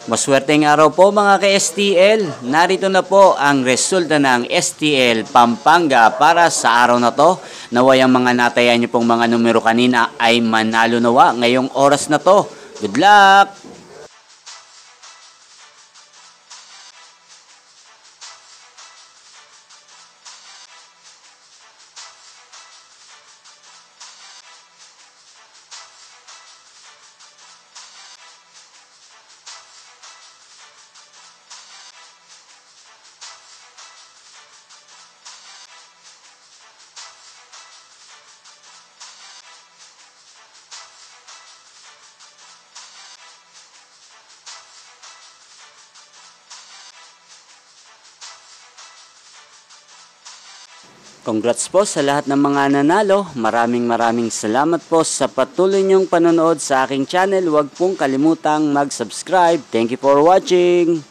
Maswerteng araw po mga ka-STL. Narito na po ang resulta ng STL Pampanga para sa araw na to. Naway ang mga natayan niyo pong mga numero kanina ay manalo nawa ngayong oras na to. Good luck! Congrats po sa lahat ng mga nanalo. Maraming salamat po sa patuloy niyong panonood sa aking channel. Huwag pong kalimutang mag-subscribe. Thank you for watching.